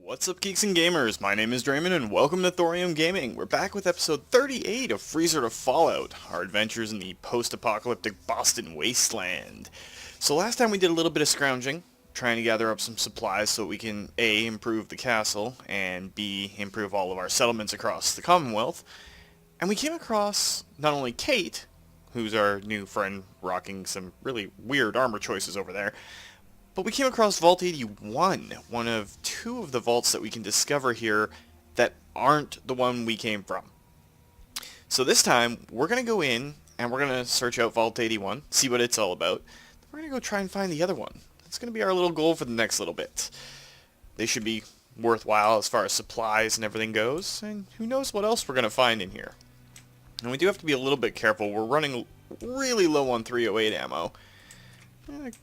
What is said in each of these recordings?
What's up, geeks and gamers? My name is Draymond, and welcome to Thorium Gaming. We're back with episode 38 of Freezer to Fallout, our adventures in the post-apocalyptic Boston wasteland. So last time we did a little bit of scrounging, trying to gather up some supplies so we can A, improve the castle, and B, improve all of our settlements across the Commonwealth. And we came across not only Kate, who's our new friend rocking some really weird armor choices over there, but we came across Vault 81, one of two of the vaults that we can discover here that aren't the one we came from. So this time, we're going to go in and we're going to search out Vault 81, see what it's all about. We're going to go try and find the other one. That's going to be our little goal for the next little bit. They should be worthwhile as far as supplies and everything goes, and who knows what else we're going to find in here. And we do have to be a little bit careful. We're running really low on 308 ammo.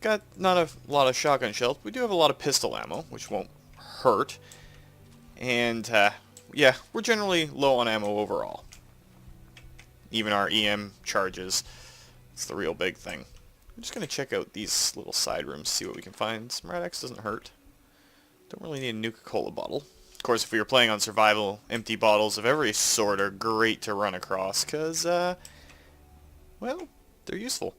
Got not a lot of shotgun shells. We do have a lot of pistol ammo, which won't hurt. And, yeah, we're generally low on ammo overall. Even our EM charges. It's the real big thing. I'm just going to check out these little side rooms, see what we can find. Some Rad-X doesn't hurt. Don't really need a Nuka-Cola bottle. Of course, if we were playing on survival, empty bottles of every sort are great to run across, because, well, they're useful.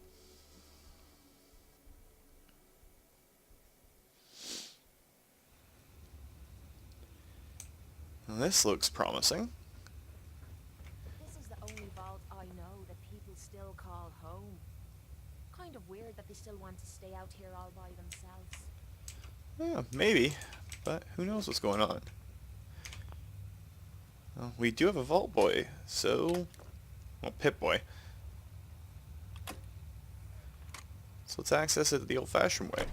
This looks promising. This is the only vault I know that people still call home. Kind of weird that they still want to stay out here all by themselves. Yeah, maybe, but who knows what's going on. Well, we do have a Vault Boy, so... well, Pip Boy. So let's access it the old-fashioned way.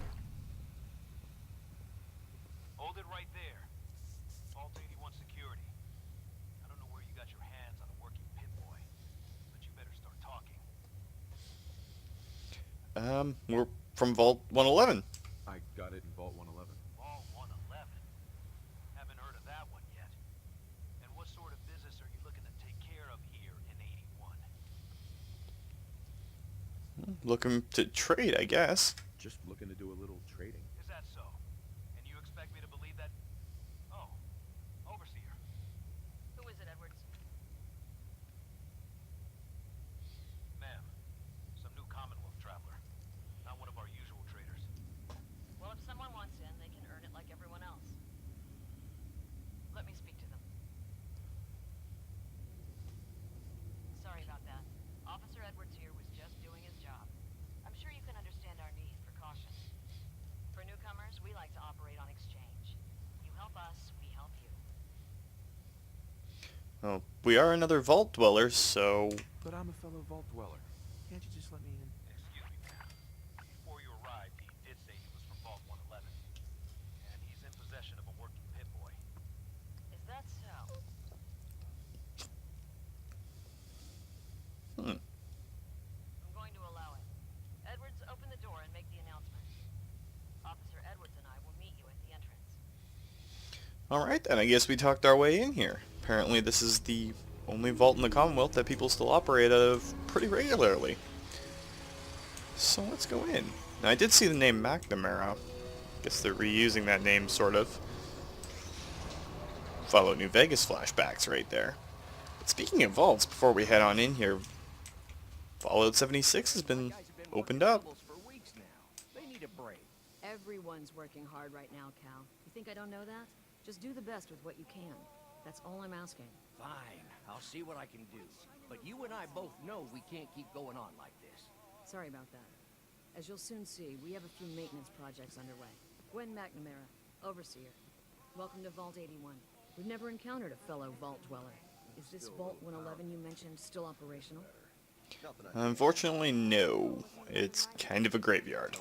Hold it right there. Vault 81 security. I don't know where you got your hands on a working Pip Boy, but you better start talking. We're from Vault 111. I got it in Vault 111. Vault 111? Haven't heard of that one yet. And what sort of business are you looking to take care of here in 81? Looking to trade, I guess. Just looking to do a little trading. Is that so? And you expect me to believe that? Oh, Overseer. Who is it, Edwards? Ma'am, some new Commonwealth traveler. Not one of our usual traders. Well, if someone wants in, they can earn it like everyone else. Let me speak to them. Sorry about that. Officer Edwards here was just doing his job. I'm sure you can understand our need for caution. For newcomers, we like to operate on exchange. You help us, we help you. Well, we are another Vault Dweller, so... But I'm a fellow Vault Dweller. Can't you just let me in? Excuse me, ma'am. Before you arrived, he did say he was from Vault 111. And he's in possession of a working Pip Boy. Is that so? I'm going to allow it. Edwards, open the door and make the announcement. Officer Edwards and I will meet you at the entrance. Alright then, I guess we talked our way in here. Apparently this is the only vault in the Commonwealth that people still operate out of pretty regularly. So let's go in. Now I did see the name McNamara. Guess they're reusing that name, sort of. Fallout New Vegas flashbacks right there. But speaking of vaults, before we head on in here, Fallout 76 has been opened up. Everyone's working hard right now, Cal. You think I don't know that? Just do the best with what you can. That's all I'm asking. Fine, I'll see what I can do. But you and I both know we can't keep going on like this. Sorry about that. As you'll soon see, we have a few maintenance projects underway. Gwen McNamara, Overseer. Welcome to Vault 81. We've never encountered a fellow Vault Dweller. Is this Vault 111 you mentioned still operational? Unfortunately, no. It's kind of a graveyard.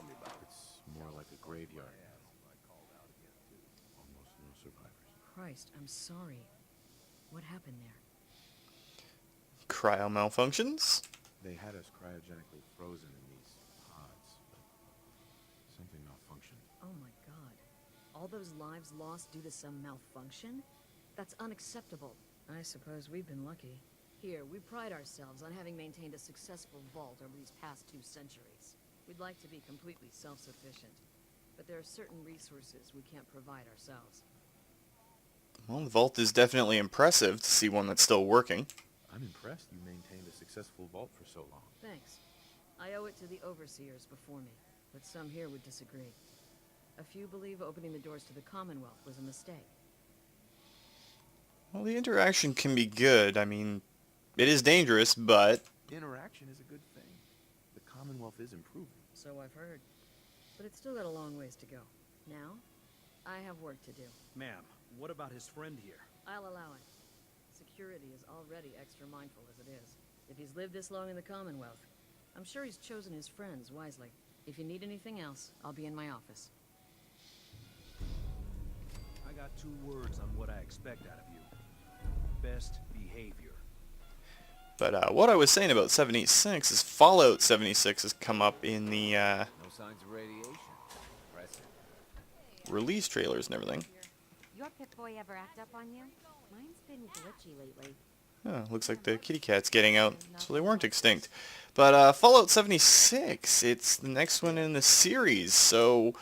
It's more like a graveyard. Almost no survivors. Christ, I'm sorry. What happened there? Cryo malfunctions? They had us cryogenically frozen in these pods, but something malfunctioned. Oh my god. All those lives lost due to some malfunction? That's unacceptable. I suppose we've been lucky. Here, we pride ourselves on having maintained a successful vault over these past 2 centuries. We'd like to be completely self-sufficient, but there are certain resources we can't provide ourselves. Well, the vault is definitely impressive to see one that's still working. I'm impressed you maintained a successful vault for so long. Thanks. I owe it to the overseers before me, but some here would disagree. A few believe opening the doors to the Commonwealth was a mistake. Well, the interaction can be good. I mean, it is dangerous, but... Interaction is a good thing. The Commonwealth is improving. So I've heard. But it's still got a long ways to go. Now, I have work to do. Ma'am, what about his friend here? I'll allow it. Security is already extra mindful as it is. If he's lived this long in the Commonwealth, I'm sure he's chosen his friends wisely. If you need anything else, I'll be in my office. I got 2 words on what I expect out of you. Best behavior. But what I was saying about 76 is Fallout 76 has come up in the No signs of radiation. Impressive. release trailers and everything. Your Pip-Boy ever act up on you? Mine's been glitchy lately. Oh, looks like the kitty cat's getting out, so they weren't extinct. But Fallout 76, it's the next one in the series, so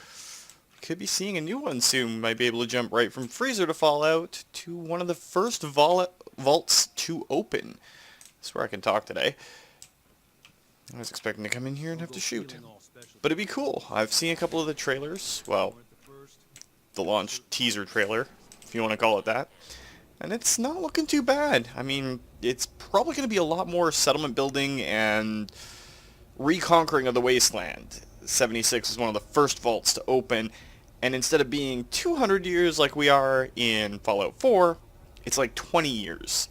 could be seeing a new one soon. Might be able to jump right from Freezer to Fallout to one of the first vaults to open. That's where I can talk today. I was expecting to come in here and have to shoot. But it'd be cool. I've seen a couple of the trailers. Well, the launch teaser trailer, if you want to call it that. And it's not looking too bad. I mean, it's probably going to be a lot more settlement building and reconquering of the wasteland. 76 is one of the first vaults to open, and instead of being 200 years like we are in Fallout 4, it's like 20 years.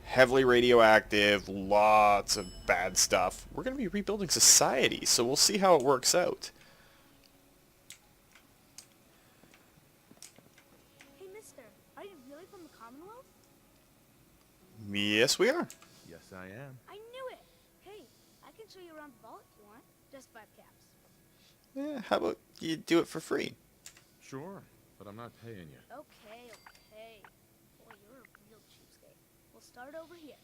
Heavily radioactive, lots of bad stuff. We're going to be rebuilding society, so we'll see how it works out. Hey, mister, are you really from the Commonwealth? Yes, we are. Yes, I am. I knew it! Hey, I can show you around the vault if you want. Just 5 caps. Yeah, how about you do it for free? Sure, but I'm not paying you. Okay, okay. Boy, you're a real cheapskate. We'll start over here.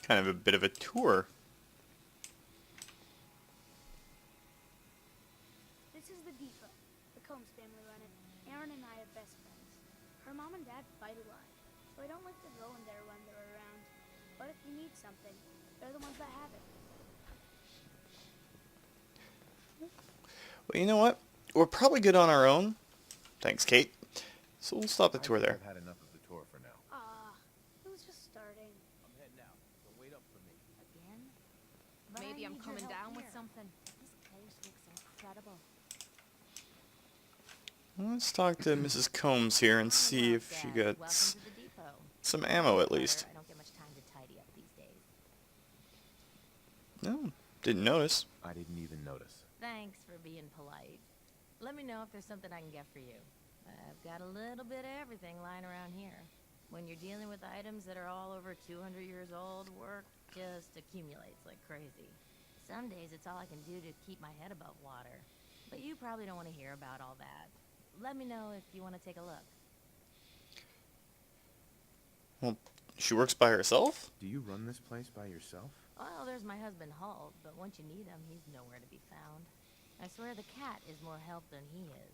Kind of a bit of a tour. This is the depot. The Combs family run it. Aaron and I are best friends. Her mom and dad fight a lot, so I don't like to go in there when they're around. But if you need something, they're the ones that have it. Well, you know what? We're probably good on our own. Thanks, Kate. So we'll stop the I tour think there. I've had enough of the tour for now. It was just starting. I'm heading out, so wait up for me. Again? Maybe I'm coming down with something. This place looks incredible. Let's talk to Mrs. Combs here and see if she Welcome gets to the depot. some ammo at least. I don't get much time to tidy up these days. No, didn't notice. I didn't even notice. Thanks for being polite. Let me know if there's something I can get for you. I've got a little bit of everything lying around here. When you're dealing with items that are all over 200 years old, work just accumulates like crazy. Some days it's all I can do to keep my head above water. But you probably don't want to hear about all that. Let me know if you want to take a look. Well, she works by herself? Do you run this place by yourself? Well, there's my husband Hull, but once you need him, he's nowhere to be found. I swear the cat is more help than he is.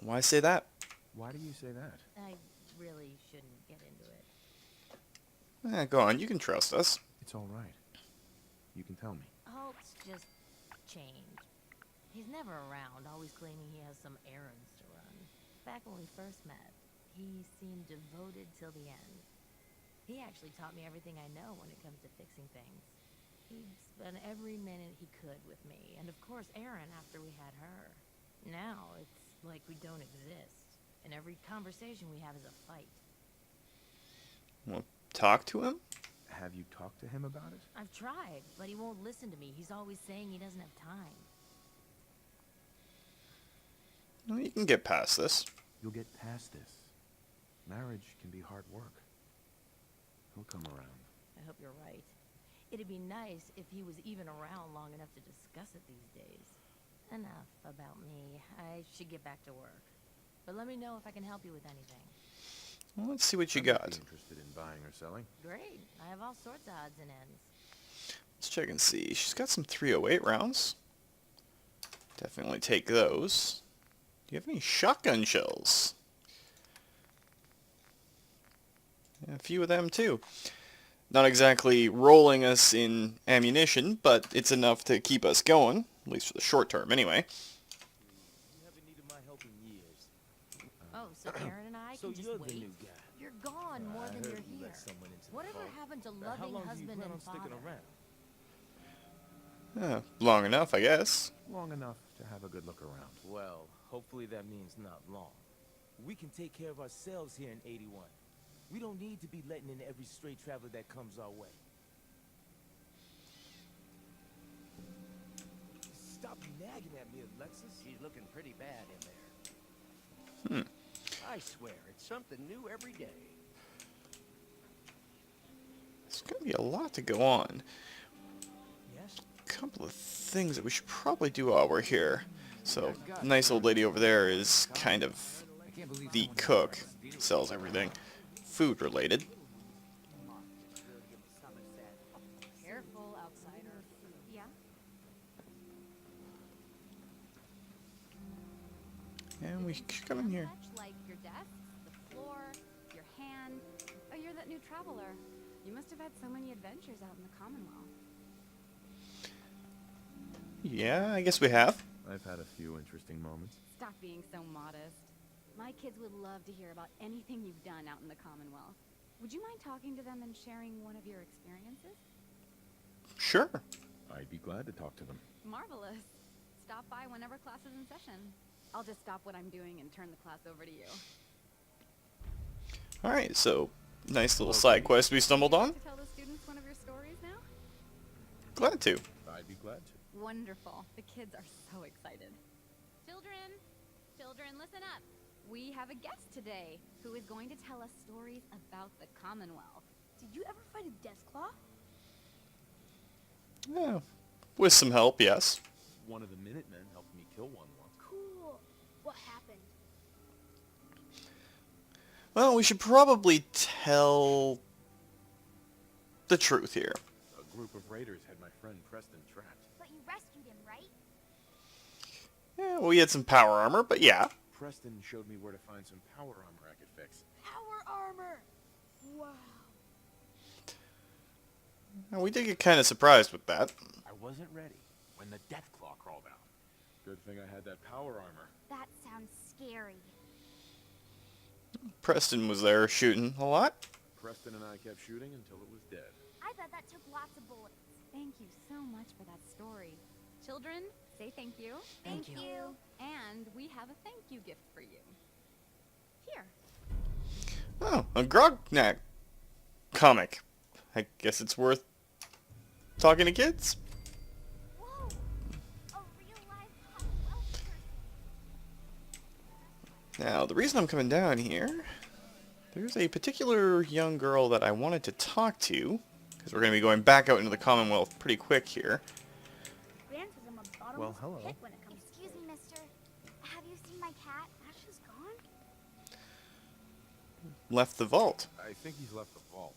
Why say that? Why do you say that? I really shouldn't get into it. Go on, you can trust us. It's all right. You can tell me. Hulk's just changed. He's never around, always claiming he has some errands to run. Back when we first met, he seemed devoted till the end. He actually taught me everything I know when it comes to fixing things. He'd spend every minute he could with me, and of course Erin after we had her. Now, it's like we don't exist, and every conversation we have is a fight. Well, talk to him? Have you talked to him about it? I've tried, but he won't listen to me. He's always saying he doesn't have time. Well, you can get past this. You'll get past this. Marriage can be hard work. He'll come around. I hope you're right. It'd be nice if he was even around long enough to discuss it these days. Enough about me. I should get back to work. But let me know if I can help you with anything. Well, let's see what you I might got. be interested in buying or selling. Great. I have all sorts of odds and ends. Let's check and see. She's got some 308 rounds. Definitely take those. Do you have any shotgun shells? Yeah, a few of them too. Not exactly rolling us in ammunition, but it's enough to keep us going, at least for the short term anyway. You haven't needed my help in years. Oh, so Aaron and I So can just you're the wait? new guy. You're gone more I than heard you're you here. let someone into the Whatever vault. happened to How loving long do you husband plan on and sticking father? around? Long enough, I guess. Long enough to have a good look around. Well, hopefully that means not long. We can take care of ourselves here in 81. We don't need to be letting in every stray traveler that comes our way. Stop nagging at me, Alexis. She's looking pretty bad in there. I swear, it's something new every day. There's going to be a lot to go on. Yes? A couple of things that we should probably do while we're here. So, nice old lady over there is kind of the cook. Sells everything food related. Careful, outsider. Yeah? And we should come in here. Much like your desk, the floor, your hand. Oh, you're that new traveler. You must have had so many adventures out in the Commonwealth. Yeah, I guess we have. I've had a few interesting moments. Stop being so modest. My kids would love to hear about anything you've done out in the Commonwealth. Would you mind talking to them and sharing one of your experiences? Sure. I'd be glad to talk to them. Marvelous. Stop by whenever class is in session. I'll just stop what I'm doing and turn the class over to you. Alright, so nice little side quest we stumbled on. To tell the students one of your stories now? Glad to. I'd be glad to. Wonderful. The kids are so excited. Children! Children, listen up. We have a guest today who is going to tell us stories about the Commonwealth. Did you ever fight a death claw? Yeah, with some help, yes. One of the Minutemen helped me kill one once. Cool. What happened? Well, we should probably tell the truth here. A group of raiders had my friend Preston trapped. But you rescued him, right? Yeah, well, we had some power armor, but yeah. Preston showed me where to find some power armor I could fix. Power armor! Wow. We did get kind of surprised with that. I wasn't ready when the Deathclaw crawled out. Good thing I had that power armor. That sounds scary. Preston was there shooting a lot. Preston and I kept shooting until it was dead. I bet that took lots of bullets. Thank you so much for that story. Children, say thank you. Thank you. And we have a thank you gift for you. Here. Oh, a Grognak comic. I guess it's worth talking to kids. Whoa! A real live Commonwealth person. Now, the reason I'm coming down here, there's a particular young girl that I wanted to talk to, because we're going to be going back out into the Commonwealth pretty quick here. Gran says I'm a bottomless Well, hello. pit when it comes to Excuse me, mister. Have you seen my cat? Ash is gone? Left the vault. I think he's left the vault.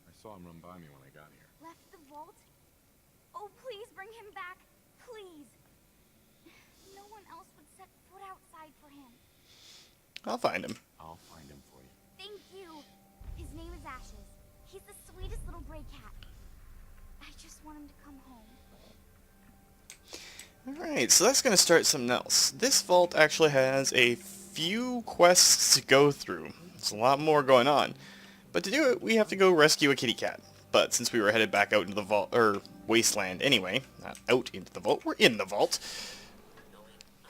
I saw him run by me when I got here. Left the vault? Oh, please bring him back. Please. No one else would set foot outside for him. I'll find him. I'll find him for you. Thank you. His name is Ashes. He's the sweetest little gray cat. I just want him to come home. Alright, so that's going to start something else. This vault actually has a few quests to go through. There's a lot more going on. But to do it, we have to go rescue a kitty cat. But since we were headed back out into the vault, or wasteland anyway, not out into the vault, we're in the vault.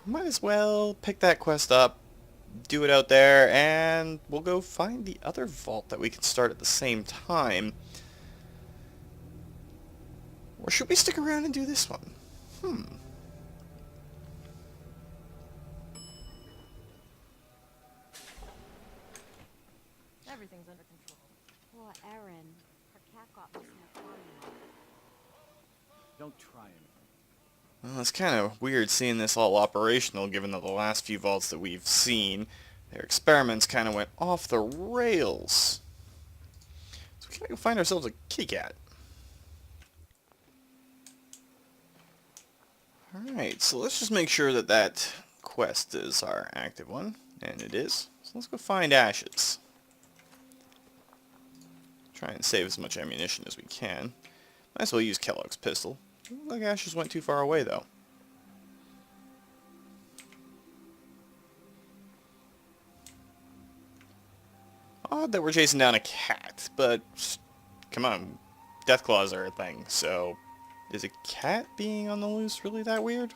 Might as well pick that quest up, do it out there, and we'll go find the other vault that we can start at the same time. Or should we stick around and do this one? Everything's under control. Poor Erin. Her cat got loose in the Thorium. Don't try anything. Well, it's kind of weird seeing this all operational, given that the last few vaults that we've seen Their experiments kind of went off the rails. So we gotta go find ourselves a kitty cat. Alright, so let's just make sure that that quest is our active one. And it is. So let's go find Ashes. Try and save as much ammunition as we can. Might as well use Kellogg's pistol. Doesn't look like Ashes went too far away, though. Odd that we're chasing down a cat, but come on, Deathclaws are a thing, so is a cat being on the loose really that weird?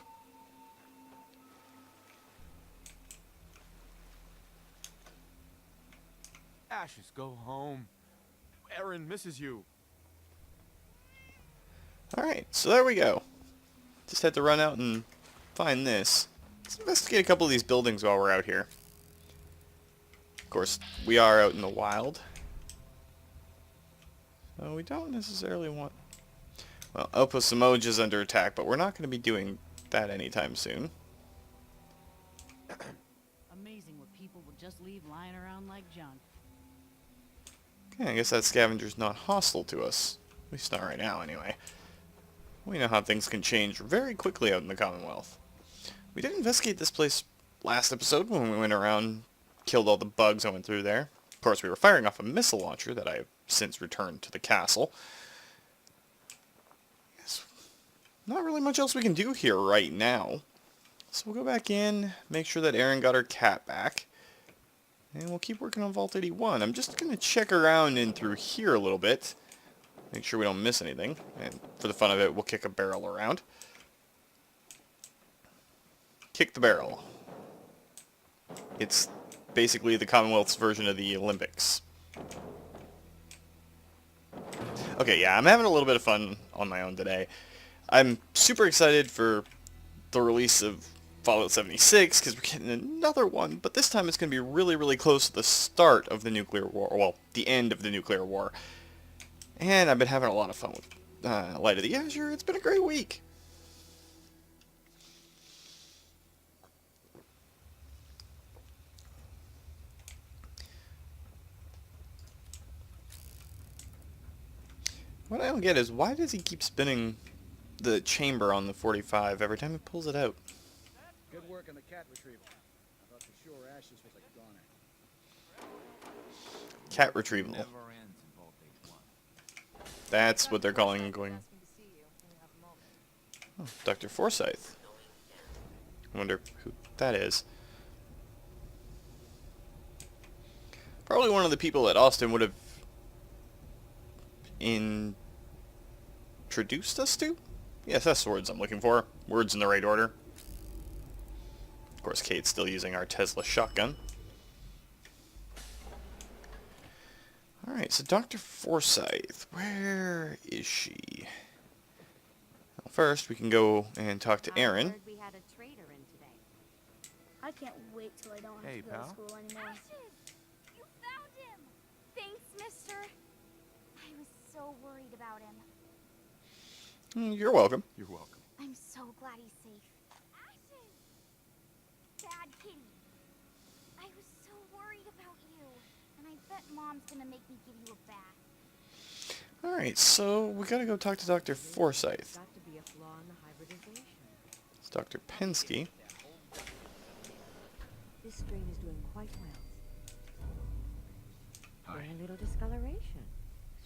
Ashes, go home. Aaron misses you. Alright, so there we go. Just had to run out and find this. Let's investigate a couple of these buildings while we're out here. Of course, we are out in the wild. So we don't necessarily want... Well, Outpost Samoj is under attack, but we're not going to be doing that anytime soon. Amazing what people will just leave lying around like junk. Okay, I guess that scavenger's not hostile to us. At least not right now, anyway. We know how things can change very quickly out in the Commonwealth. We did investigate this place last episode when we went around, killed all the bugs I went through there. Of course, we were firing off a missile launcher that I have since returned to the castle. Yes, not really much else we can do here right now. So we'll go back in, make sure that Erin got her cat back. And we'll keep working on Vault 81. I'm just going to check around in through here a little bit. Make sure we don't miss anything. And for the fun of it, we'll kick a barrel around. Kick the barrel. It's basically the Commonwealth's version of the Olympics. Okay, yeah, I'm having a little bit of fun on my own today. I'm super excited for the release of Fallout 76, because we're getting another one, but this time it's going to be really, really close to the start of the nuclear war, well, the end of the nuclear war. And I've been having a lot of fun with Light of the Azure. It's been a great week. What I don't get is, why does he keep spinning the chamber on the 45 every time he pulls it out? Good work on the cat retrieval. I thought for sure Ashes was a goner. Cat retrieval. That's what they're calling going... Oh, Dr. Forsyth. I wonder who that is. Probably one of the people that Austin would have introduced us to? Yes, that's the words I'm looking for. Words in the right order. Of course, Kate's still using our Tesla shotgun. Alright, so Dr. Forsyth, where is she? Well, first, we can go and talk to Erin. I heard we had a traitor in today. I can't wait till I don't have Hey, to go pal. to school anymore. Ashes! You found him! Thanks, mister. I was so worried about him. You're welcome. You're welcome. I'm so glad he's safe. Ashes! Bad kitty. I was so worried about you. And I bet Mom's gonna make me give you a bath. Alright, so we gotta go talk to Dr. Forsyth. Got to be a flaw in the hybridization. It's Dr. Pensky. This strain is doing quite well. Hi. Very little discoloration.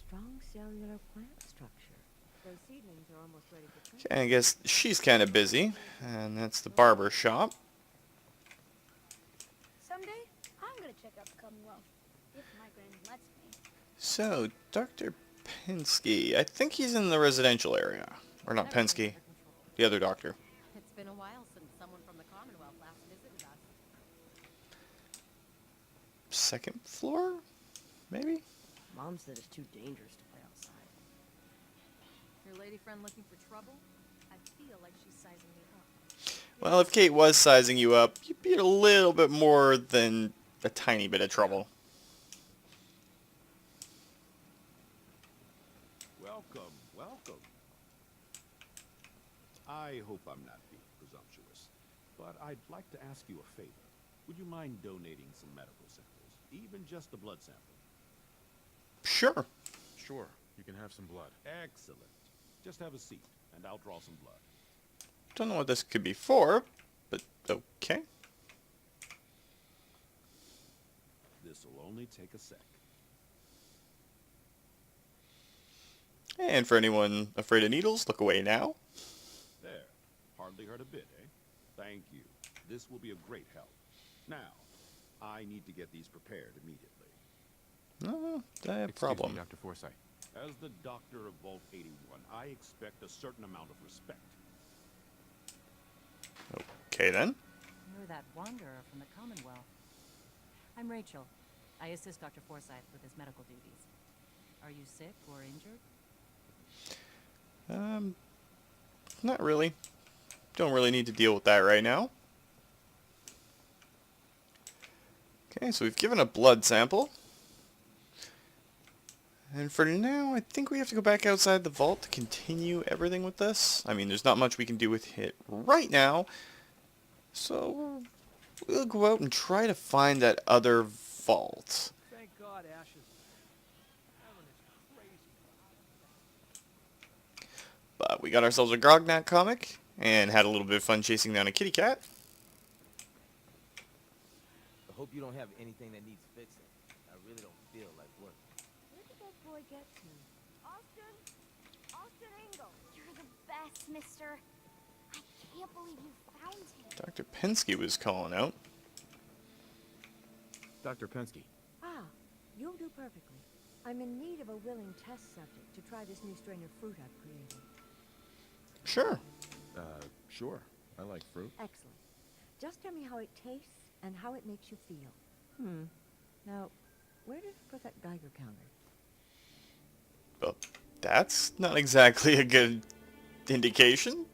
Strong cellular plant structure. Those seedlings are almost ready for plant. Okay, I guess she's kind of busy, and that's the barber shop. Someday, I'm gonna check out the Commonwealth. If my grand lets me. So, Dr. Pensky, I think he's in the residential area. Or not Pensky, the other doctor. It's been a while since someone from the Commonwealth last visited us. Second floor? Maybe? Mom said it's too dangerous to play outside. Your lady friend looking for trouble? I feel like she's sizing me up. Well, if Kate was sizing you up, you'd be in a little bit more than a tiny bit of trouble. Welcome, welcome. I hope I'm not being presumptuous, but I'd like to ask you a favor. Would you mind donating some medical samples? Even just a blood sample? Sure. Sure, you can have some blood. Excellent. Just have a seat, and I'll draw some blood. Don't know what this could be for, but okay. This'll only take a sec. And for anyone afraid of needles, look away now. There. Hardly hurt a bit, eh? Thank you. This will be a great help. Now, I need to get these prepared immediately. No, that Excuse problem. me, Dr. Forsyth. As the doctor of Vault 81, I expect a certain amount of respect. Okay then. You're that wanderer from the Commonwealth. I'm Rachel. I assist Dr. Forsyth with his medical duties. Are you sick or injured? Not really. Don't really need to deal with that right now. Okay, so we've given a blood sample. And for now, I think we have to go back outside the vault to continue everything with this. I mean, there's not much we can do with it right now. So, we'll go out and try to find that other vault. Thank God, Ashes. Aaron is crazy. But we got ourselves a Grognat comic, and had a little bit of fun chasing down a kitty cat. I hope you don't have anything that needs fixing. I really don't feel like work. Where did that boy get to? Austin Engel. You're the best, mister. I can't believe you found him. Dr. Pensky was calling out. Dr. Pensky. Ah, you'll do perfectly. I'm in need of a willing test subject to try this new strain of fruit I've created. Sure. Sure. I like fruit. Excellent. Just tell me how it tastes and how it makes you feel. Now, where did I put that Geiger counter? Well, that's not exactly a good indication.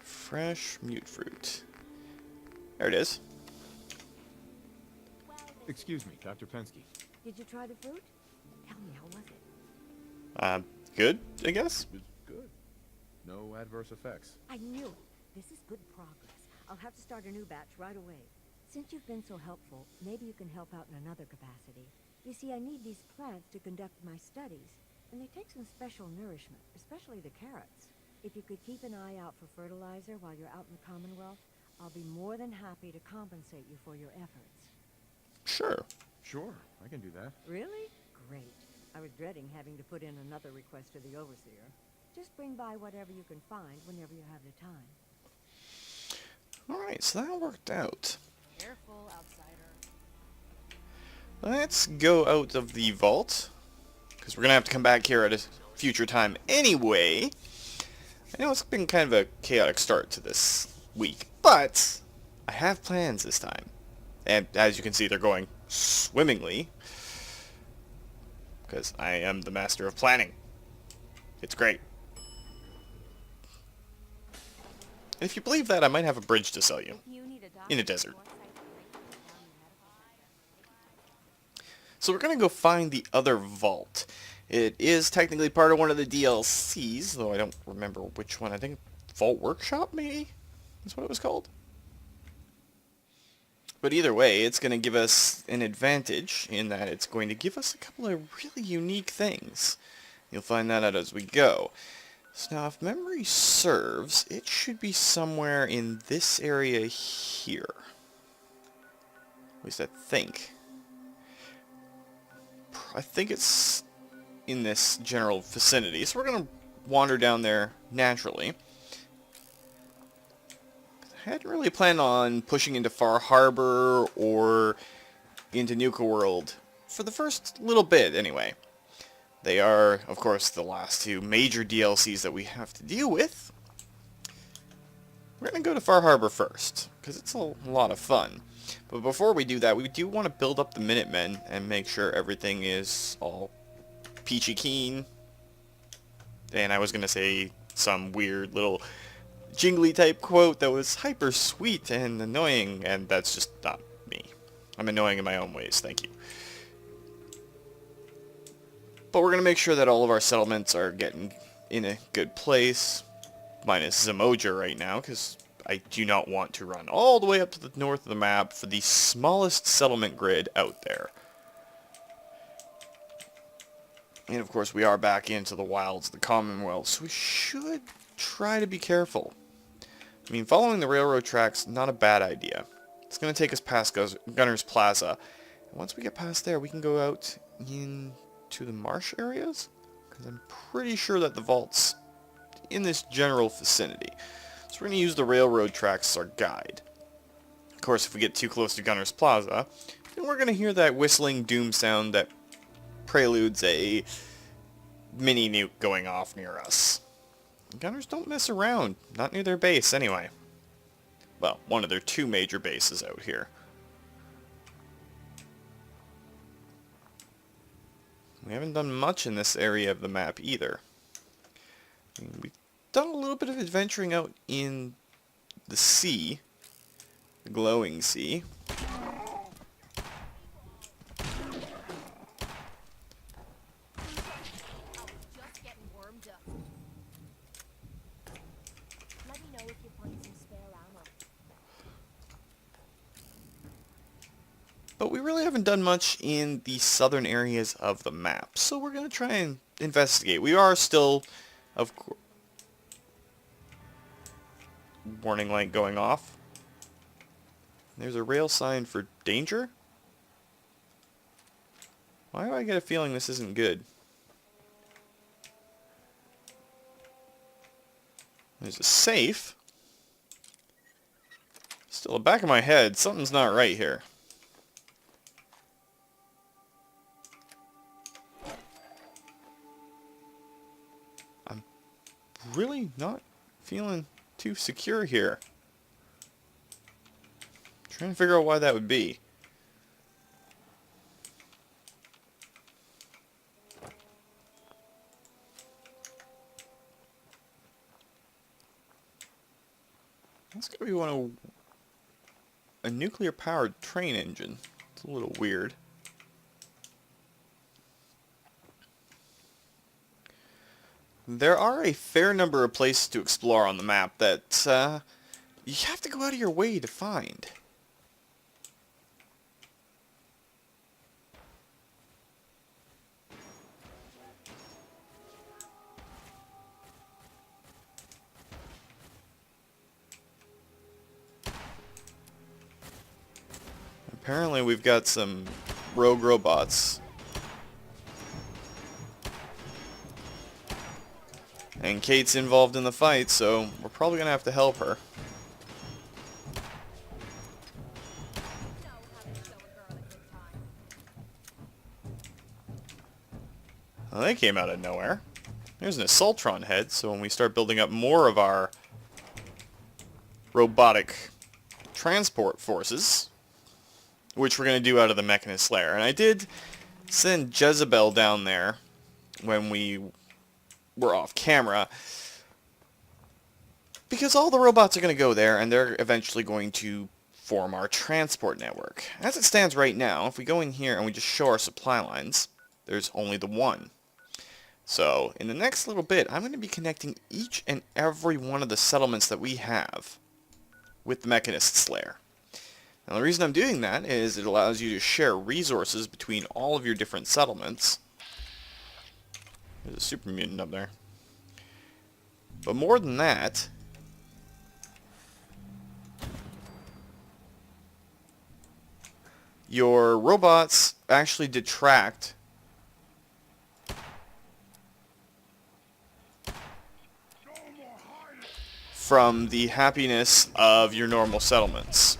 Fresh mute fruit. There it is. Excuse me, Dr. Pensky. Did you try the fruit? Tell me, how was it? Good, I guess. It was good. No adverse effects. I knew it. This is good progress. I'll have to start a new batch right away. Since you've been so helpful, maybe you can help out in another capacity. You see, I need these plants to conduct my studies, and they take some special nourishment, especially the carrots. If you could keep an eye out for fertilizer while you're out in the Commonwealth, I'll be more than happy to compensate you for your efforts. Sure. Sure, I can do that. Really? Great. I was dreading having to put in another request to the Overseer. Just bring by whatever you can find whenever you have the time. Alright, so that worked out. Careful, outsider. Let's go out of the vault, because we're going to have to come back here at a future time anyway. I know it's been kind of a chaotic start to this week, but I have plans this time. And as you can see, they're going swimmingly, because I am the master of planning. It's great. And if you believe that, I might have a bridge to sell you. In a desert. So we're going to go find the other vault. It is technically part of one of the DLCs, though I don't remember which one. I think Vault Workshop, maybe? That's what it was called. But either way, it's going to give us an advantage in that it's going to give us a couple of really unique things. You'll find that out as we go. So now, if memory serves, it should be somewhere in this area here. At least I think. I think it's in this general vicinity. So we're going to wander down there naturally. I hadn't really planned on pushing into Far Harbor or into Nuka World for the first little bit, anyway. They are, of course, the last two major DLCs that we have to deal with. We're going to go to Far Harbor first, because it's a lot of fun. But before we do that, we do want to build up the Minutemen and make sure everything is all peachy keen. And I was going to say some weird little jingly type quote that was hyper sweet and annoying, and that's just not me. I'm annoying in my own ways, thank you. But we're going to make sure that all of our settlements are getting in a good place, minus Zamoja right now, because I do not want to run all the way up to the north of the map for the smallest settlement grid out there. And of course we are back into the wilds of the Commonwealth, so we should try to be careful. I mean, following the railroad tracks, not a bad idea. It's going to take us past Gunner's Plaza. And once we get past there, we can go out into the marsh areas, because I'm pretty sure that the vault's in this general vicinity. So we're going to use the railroad tracks as our guide. Of course, if we get too close to Gunner's Plaza, then we're going to hear that whistling doom sound that preludes a mini nuke going off near us. Gunners don't mess around, not near their base anyway. Well, one of their two major bases out here. We haven't done much in this area of the map either. I mean, we've done a little bit of adventuring out in the sea, the glowing sea. But we really haven't done much in the southern areas of the map, so we're going to try and investigate. We are still, of course... Warning light going off. There's a rail sign for danger? Why do I get a feeling this isn't good? There's a safe. Still, the back of my head, something's not right here. I'm really not feeling too secure here. Trying to figure out why that would be. That's gotta be a nuclear powered train engine. It's a little weird. There are a fair number of places to explore on the map that you have to go out of your way to find. Apparently we've got some rogue robots. And Kate's involved in the fight, so we're probably going to have to help her. Well, they came out of nowhere. There's an Assaultron head, so when we start building up more of our robotic transport forces, which we're going to do out of the Mechanist Lair. And I did send Jezebel down there when we were off camera, because all the robots are going to go there, and they're eventually going to form our transport network. As it stands right now, if we go in here and we just show our supply lines, there's only the one. So, in the next little bit, I'm going to be connecting each and every one of the settlements that we have with the Mechanist's Lair. Now, the reason I'm doing that is it allows you to share resources between all of your different settlements. There's a super mutant up there. But more than that, your robots actually detract from the happiness of your normal settlements.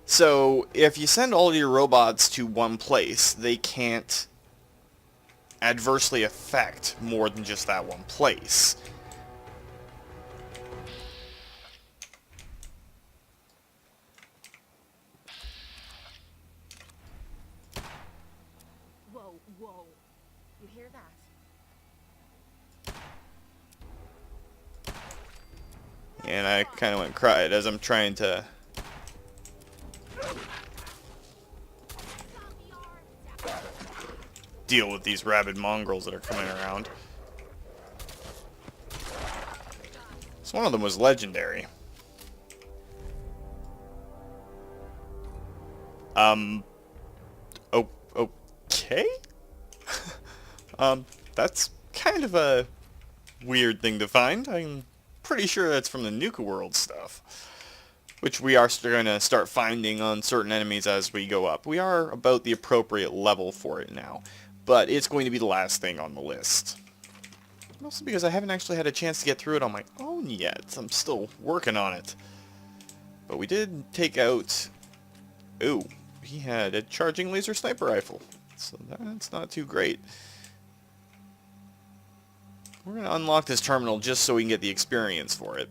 So, if you send all your robots to one place, they can't adversely affect more than just that one place. Whoa, whoa. You hear that? And I kind of went quiet as I'm trying to deal with these rabid mongrels that are coming around. So one of them was legendary. Okay? That's kind of a weird thing to find. I'm pretty sure that's from the Nuka World stuff, which we are going to start finding on certain enemies as we go up. We are about the appropriate level for it now, but it's going to be the last thing on the list. Mostly because I haven't actually had a chance to get through it on my own yet. I'm still working on it. But we did take out... Ooh, he had a charging laser sniper rifle. So that's not too great. We're going to unlock this terminal just so we can get the experience for it.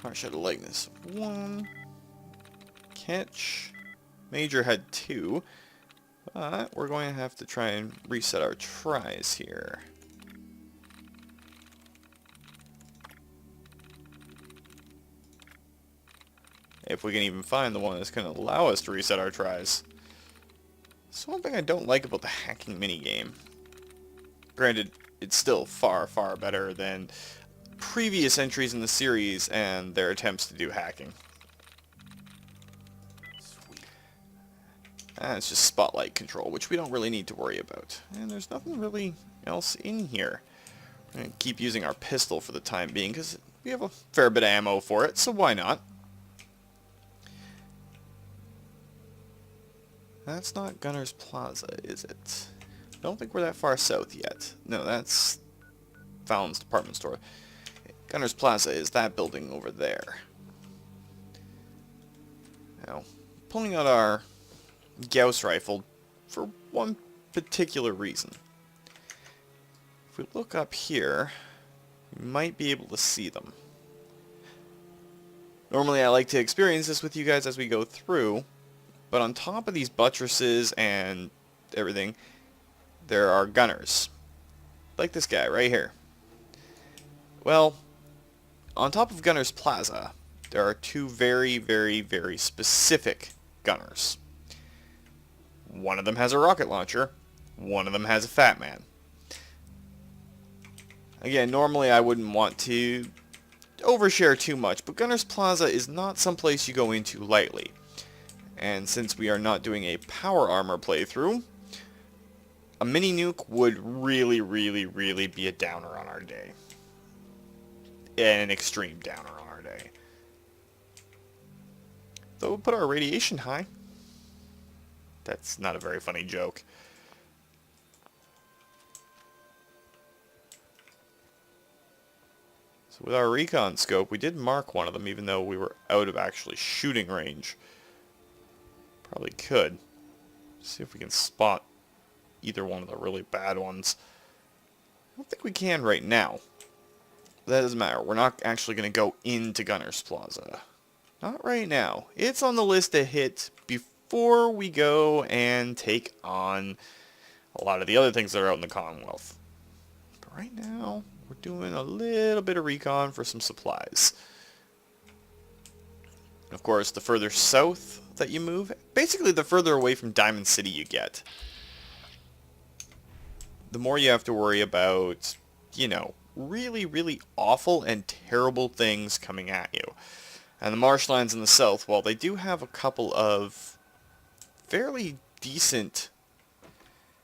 Harsh had a likeness of 1. Catch. Major had 2. But we're going to have to try and reset our tries here. If we can even find the one that's going to allow us to reset our tries. So one thing I don't like about the hacking minigame. Granted, it's still far, far better than previous entries in the series and their attempts to do hacking. It's just spotlight control, which we don't really need to worry about. And there's nothing really else in here. We're going to keep using our pistol for the time being, because we have a fair bit of ammo for it, so why not? That's not Gunner's Plaza, is it? I don't think we're that far south yet. No, that's Fallon's department store. Gunner's Plaza is that building over there. Now, pulling out our Gauss rifle for one particular reason. If we look up here, we might be able to see them. Normally I like to experience this with you guys as we go through, but on top of these buttresses and everything, there are gunners. Like this guy right here. Well, on top of Gunner's Plaza, there are 2 very, very, very specific gunners. One of them has a rocket launcher. One of them has a Fat Man. Again, normally I wouldn't want to overshare too much, but Gunner's Plaza is not someplace you go into lightly. And since we are not doing a power armor playthrough, a mini nuke would really, really, really be a downer on our day. An extreme downer on our day. Though we'll put our radiation high. That's not a very funny joke. So with our recon scope, we did mark one of them, even though we were out of actually shooting range. Probably could. See if we can spot either one of the really bad ones. I don't think we can right now. That doesn't matter. We're not actually going to go into Gunner's Plaza. Not right now. It's on the list to hit before we go and take on a lot of the other things that are out in the Commonwealth. But right now, we're doing a little bit of recon for some supplies. Of course, the further south that you move, basically the further away from Diamond City you get, the more you have to worry about, you know, really, really awful and terrible things coming at you. And the marshlands in the south, while they do have a couple of fairly decent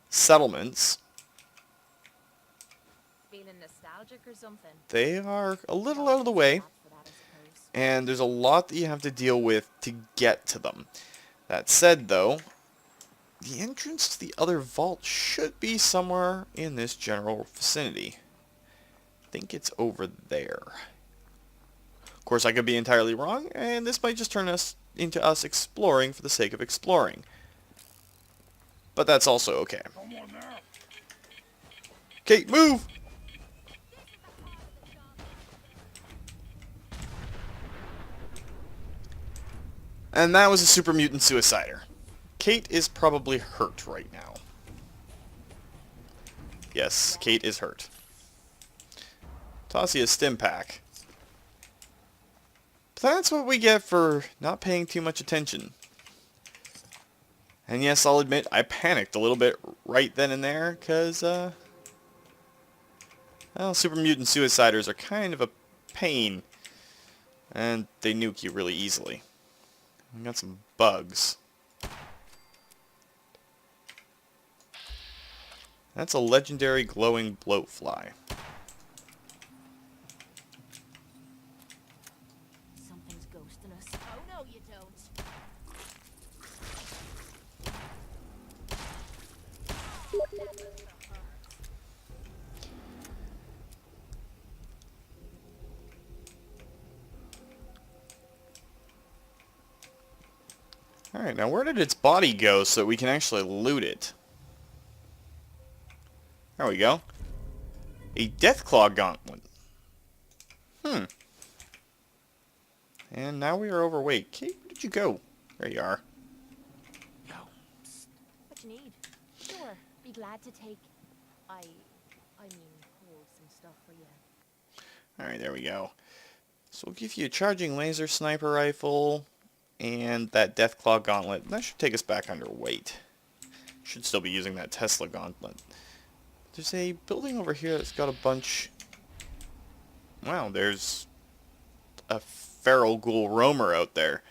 settlements, Feeling nostalgic or something? they are a little out of the way, and there's a lot that you have to deal with to get to them. That said, though, the entrance to the other vault should be somewhere in this general vicinity. I think it's over there. Of course, I could be entirely wrong, and this might just turn us into us exploring for the sake of exploring. But that's also okay. Kate, move! And that was a super mutant suicider. Kate is probably hurt right now. Yes, Kate is hurt. Toss you a stim pack. But that's what we get for not paying too much attention. And yes, I'll admit, I panicked a little bit right then and there, because I Well, super mutant suiciders are kind of a pain. And they nuke you really easily. We got some bugs. That's a legendary glowing bloatfly. Something's ghosting us. Oh no, you don't. Alright, now where did its body go so that we can actually loot it? There we go. A Deathclaw Gauntlet. And now we are overweight. Kate, where did you go? There you are. What you need? Sure, be glad to take. I mean, hold some stuff for you. Alright, there we go. So we'll give you a charging laser sniper rifle and that Deathclaw Gauntlet. That should take us back underweight. Should still be using that Tesla Gauntlet. There's a building over here that's got a bunch... Wow, there's a feral ghoul roamer out there.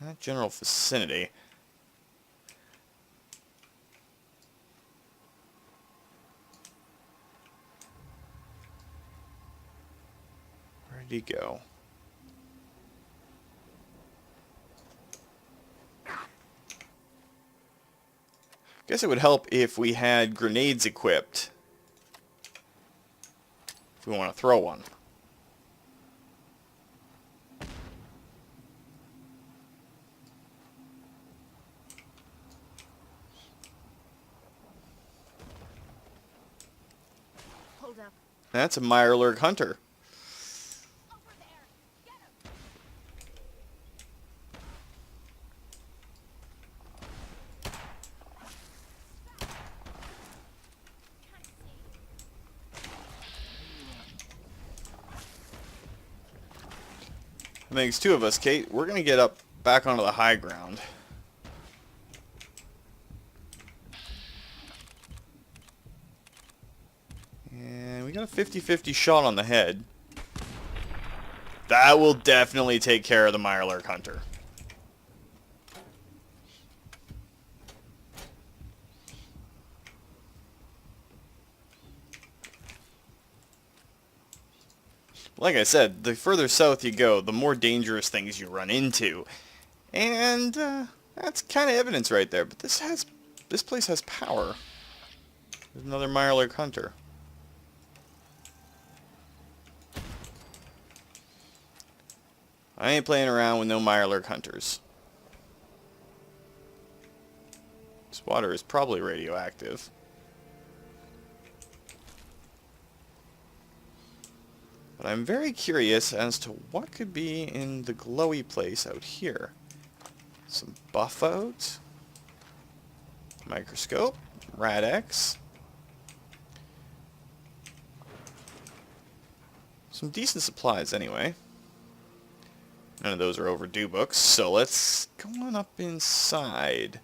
Not general vicinity. Where did he go? Guess it would help if we had grenades equipped. If we want to throw one. Hold up. That's a Mirelurk Hunter. That makes two of us, Kate. We're going to get up back onto the high ground. And we got a 50-50 shot on the head. That will definitely take care of the Mirelurk Hunter. Like I said, the further south you go, the more dangerous things you run into. And that's kind of evidence right there. But this place has power. There's another Mirelurk Hunter. I ain't playing around with no Mirelurk Hunters. This water is probably radioactive. But I'm very curious as to what could be in the glowy place out here. Some buffout, microscope, Rad-X. Some decent supplies anyway. None of those are overdue books, so let's go on up inside.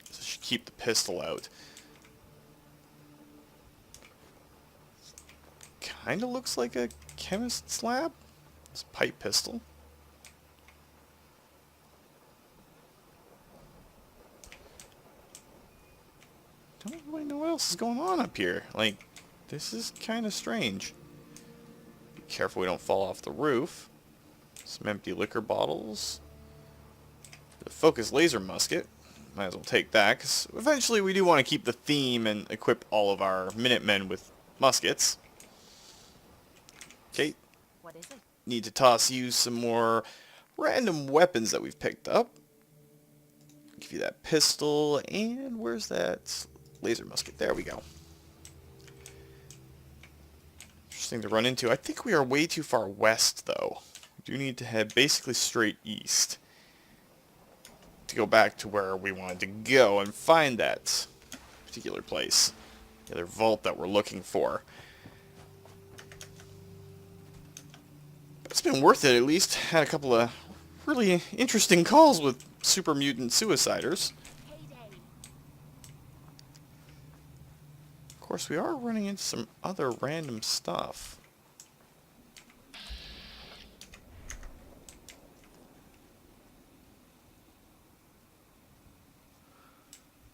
So I should keep the pistol out. Kinda looks like a chemist's lab. It's a pipe pistol. Don't really know what else is going on up here. Like, this is kind of strange. Be careful we don't fall off the roof. Some empty liquor bottles. The focused laser musket. Might as well take that, because eventually we do want to keep the theme and equip all of our Minutemen with muskets. Kate, What is it? need to toss you some more random weapons that we've picked up. Give you that pistol, and where's that laser musket? There we go. Interesting to run into. I think we are way too far west, though. We do need to head basically straight east to go back to where we wanted to go and find that particular place. The other vault that we're looking for. It's been worth it at least. Had a couple of really interesting calls with super mutant suiciders. Of course, we are running into some other random stuff.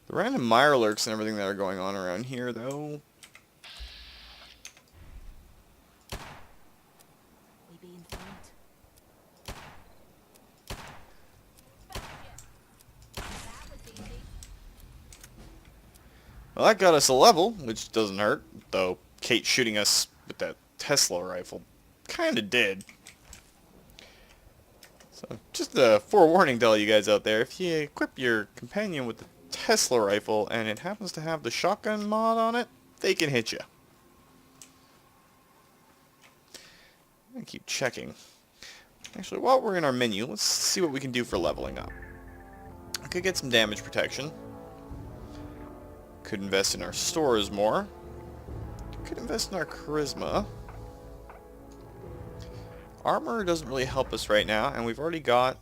The random mirelurks and everything that are going on around here, though. We be in front. Well, that got us a level, which doesn't hurt, though Kate shooting us with that Tesla rifle kinda did. So, just a forewarning to all you guys out there, if you equip your companion with the Tesla rifle and it happens to have the shotgun mod on it, they can hit you. I'm gonna keep checking. Actually, while we're in our menu, let's see what we can do for leveling up. I could get some damage protection. Could invest in our stores more. Could invest in our charisma. Armor doesn't really help us right now, and we've already got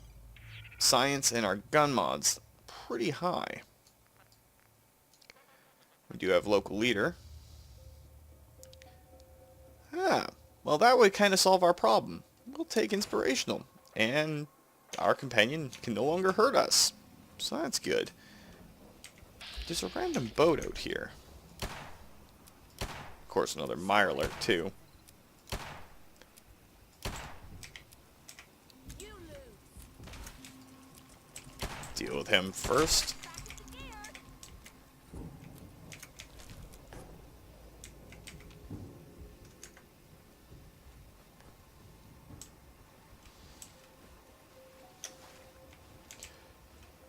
science and our gun mods pretty high. We do have local leader. Well, that would kind of solve our problem. We'll take inspirational, and our companion can no longer hurt us. So that's good. There's a random boat out here. Of course, another mirelurk too. Deal with him first.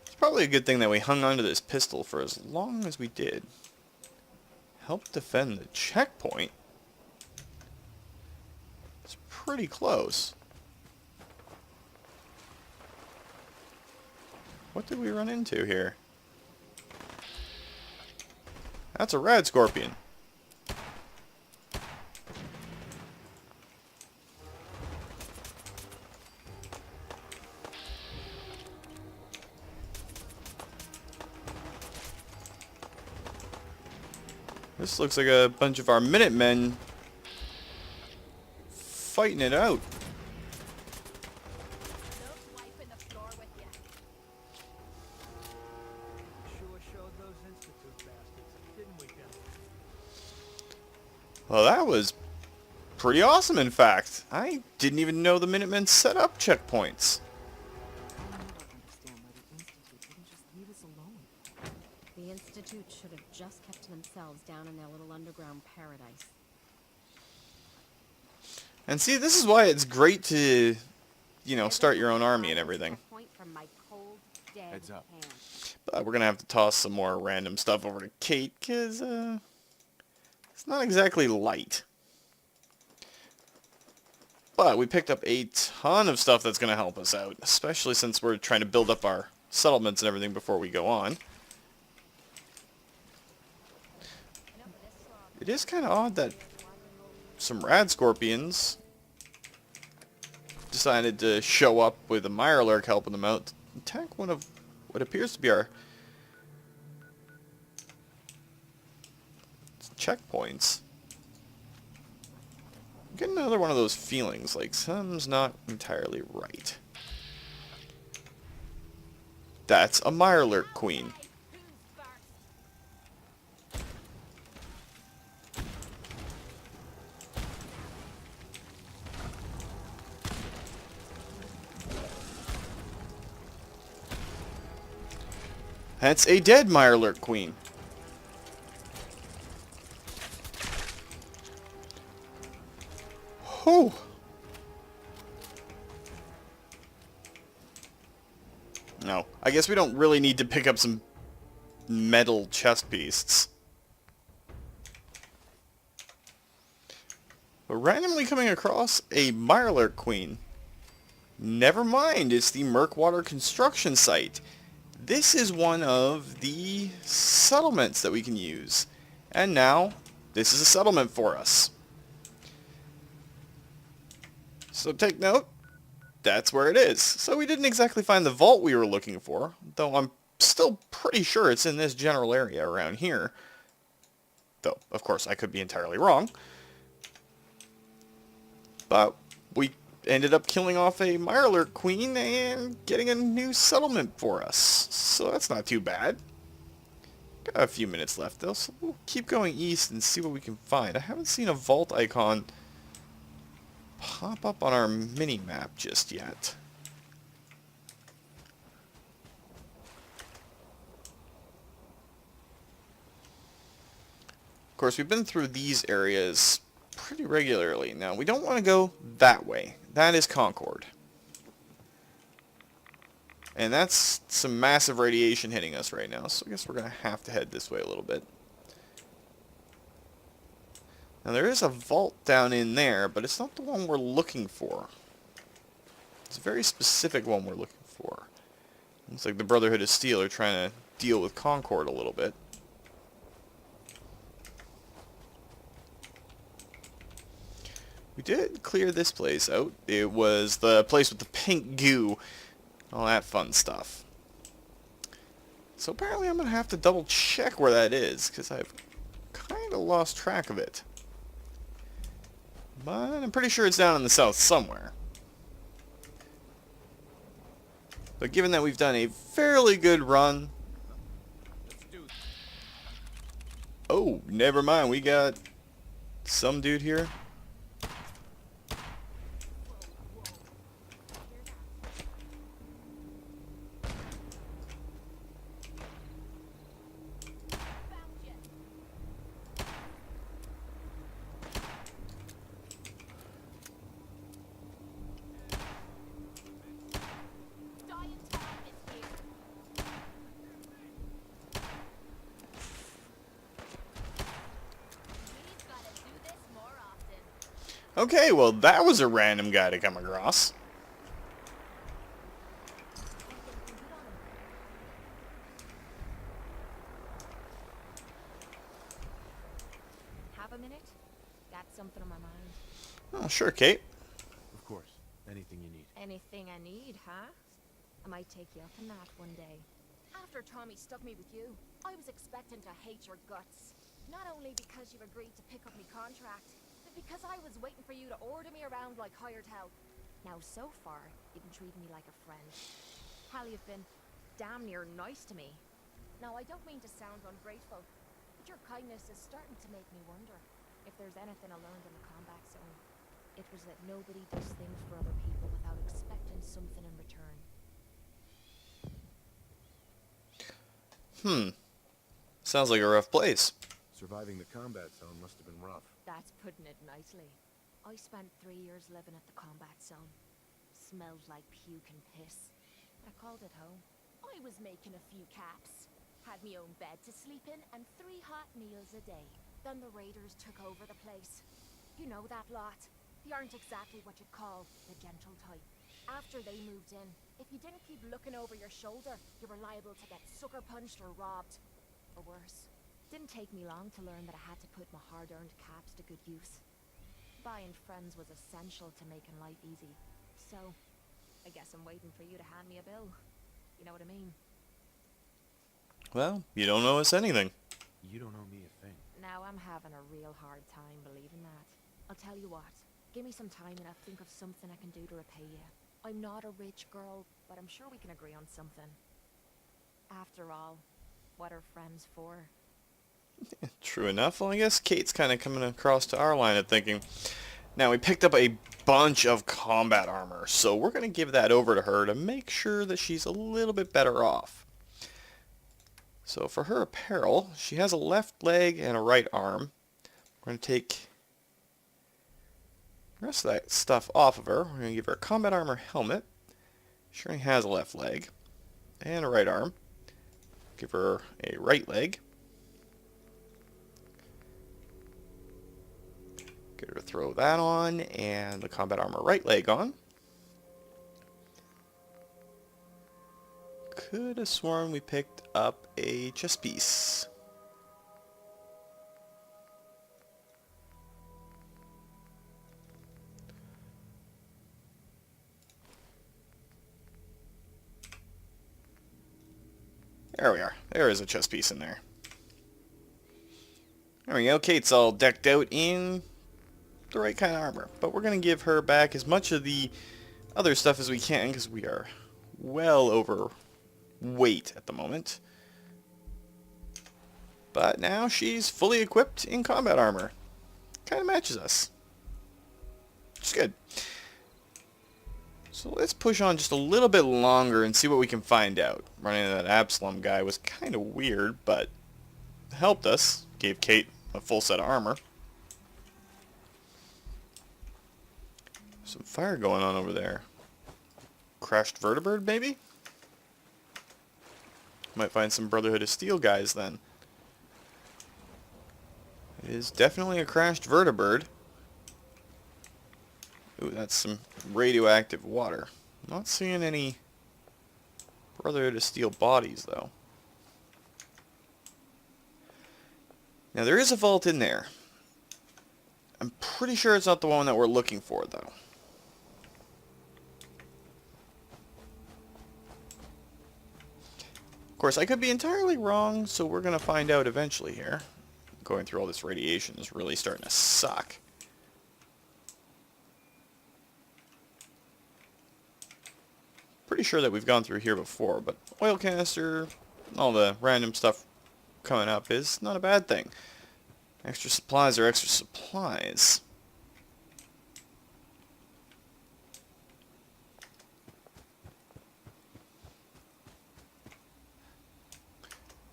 It's probably a good thing that we hung onto this pistol for as long as we did. Help defend the checkpoint? It's pretty close. What did we run into here? That's a rad scorpion. This looks like a bunch of our Minutemen fighting it out. Well, that was pretty awesome, in fact. I didn't even know the Minutemen set up checkpoints. The Institute should have just kept to themselves down in their little underground paradise. And see, this is why it's great to, you know, start your own army and everything. Heads up. But we're going to have to toss some more random stuff over to Kate, because, it's not exactly light. But we picked up a ton of stuff that's going to help us out, especially since we're trying to build up our settlements and everything before we go on. It is kind of odd that some rad scorpions decided to show up with a mirelurk helping them out to attack one of what appears to be our checkpoints. I'm getting another one of those feelings, like something's not entirely right. That's a mirelurk queen. That's a dead mirelurk queen. Oh. No, I guess we don't really need to pick up some metal chest pieces. But randomly coming across a mirelurk queen. Never mind, it's the Murkwater construction site. This is one of the settlements that we can use. And now, this is a settlement for us. So take note, that's where it is. So we didn't exactly find the vault we were looking for, though I'm still pretty sure it's in this general area around here. Though, of course, I could be entirely wrong. But we ended up killing off a Mirelurk queen and getting a new settlement for us. So that's not too bad. Got a few minutes left though, so we'll keep going east and see what we can find. I haven't seen a vault icon pop up on our mini-map just yet. Of course, we've been through these areas pretty regularly. Now, we don't want to go that way. That is Concord. And that's some massive radiation hitting us right now, so I guess we're going to have to head this way a little bit. Now, there is a vault down in there, but it's not the one we're looking for. It's a very specific one we're looking for. Looks like the Brotherhood of Steel are trying to deal with Concord a little bit. We did clear this place out. It was the place with the pink goo. All that fun stuff. So apparently I'm going to have to double check where that is, because I've kind of lost track of it. But I'm pretty sure it's down in the south somewhere. But given that we've done a fairly good run... Oh, never mind. We got some dude here. Okay, well that was a random guy to come across. Have a minute? Got something on my mind. Oh, sure, Kate. Of course. Anything you need. Anything I need, huh? I might take you up on that one day. After Tommy stuck me with you, I was expecting to hate your guts. Not only because you agreed to pick up me contract, but because I was waiting for you to order me around like hired help. Now, so far, you've been treating me like a friend. Hell, you've been damn near nice to me. Now, I don't mean to sound ungrateful, but your kindness is starting to make me wonder. If there's anything I learned in the combat zone, it was that nobody does things for other people without expecting something in return. Sounds like a rough place. Surviving the combat zone must have been rough. That's putting it nicely. I spent 3 years living at the combat zone. Smelled like puke and piss. I called it home. I was making a few caps. Had me own bed to sleep in and 3 hot meals a day. Then the raiders took over the place. You know that lot. They aren't exactly what you'd call the gentle type. After they moved in, if you didn't keep looking over your shoulder, you were liable to get sucker punched or robbed. Or worse. Didn't take me long to learn that I had to put my hard-earned caps to good use. Buying friends was essential to making life easy. So, I guess I'm waiting for you to hand me a bill. You know what I mean? Well, you don't owe us anything. You don't owe me a thing. Now I'm having a real hard time believing that. I'll tell you what. Give me some time and I'll think of something I can do to repay you. I'm not a rich girl, but I'm sure we can agree on something. After all, what are friends for? True enough. Well, I guess Kate's kind of coming across to our line of thinking. Now, we picked up a bunch of combat armor, so we're going to give that over to her to make sure that she's a little bit better off. So for her apparel, she has a left leg and a right arm. We're going to take the rest of that stuff off of her. We're going to give her a combat armor helmet. She only has a left leg and a right arm. Give her a right leg. Get her to throw that on and the combat armor right leg on. Could have sworn we picked up a chest piece. There we are. There is a chest piece in there. There we go. Kate's all decked out in the right kind of armor. But we're going to give her back as much of the other stuff as we can because we are well overweight at the moment. But now she's fully equipped in combat armor. Kind of matches us. Which is good. So let's push on just a little bit longer and see what we can find out. Running into that Absalom guy was kind of weird, but helped us. Gave Kate a full set of armor. Some fire going on over there. Crashed vertibird, maybe? Might find some Brotherhood of Steel guys then. It is definitely a crashed vertibird. Ooh, that's some radioactive water. Not seeing any Brotherhood of Steel bodies, though. Now, there is a vault in there. I'm pretty sure it's not the one that we're looking for, though. Of course, I could be entirely wrong, so we're going to find out eventually here. Going through all this radiation is really starting to suck. Pretty sure that we've gone through here before, but oil canister, all the random stuff coming up is not a bad thing. Extra supplies are extra supplies.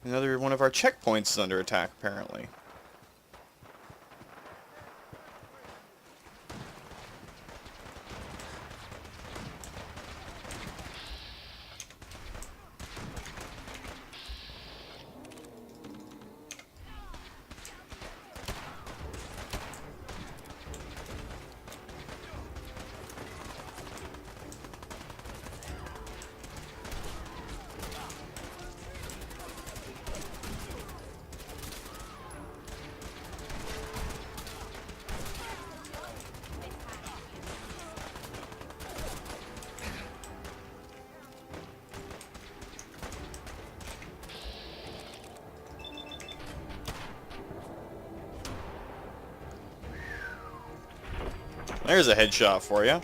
Another one of our checkpoints is under attack, apparently. There's a headshot for you.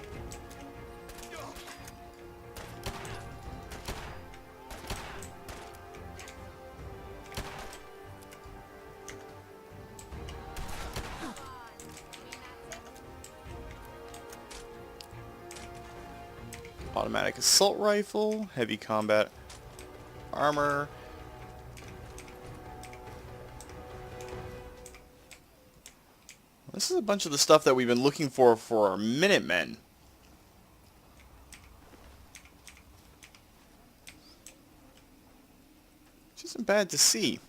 Automatic assault rifle, heavy combat armor. This is a bunch of the stuff that we've been looking for our Minutemen. Which isn't bad to see.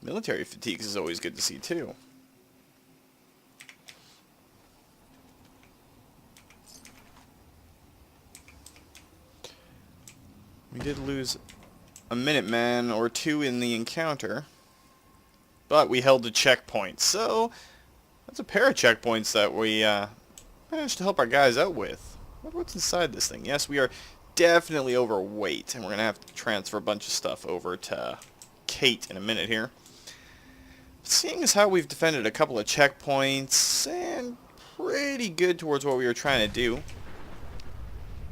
Military fatigues is always good to see too. We did lose a Minuteman or two in the encounter. But we held a checkpoint, so that's a pair of checkpoints that we managed to help our guys out with. What's inside this thing? Yes, we are definitely overweight, and we're going to have to transfer a bunch of stuff over to Kate in a minute here. Seeing as how we've defended a couple of checkpoints, and pretty good towards what we were trying to do.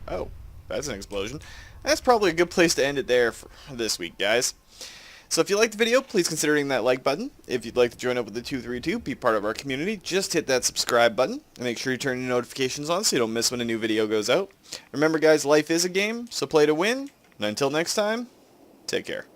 Oh, that's an explosion. That's probably a good place to end it there for this week, guys. So if you liked the video, please consider hitting that like button. If you'd like to join up with the 232, be part of our community, just hit that subscribe button. And make sure you turn your notifications on so you don't miss when a new video goes out. Remember guys, life is a game, so play to win. And until next time, take care.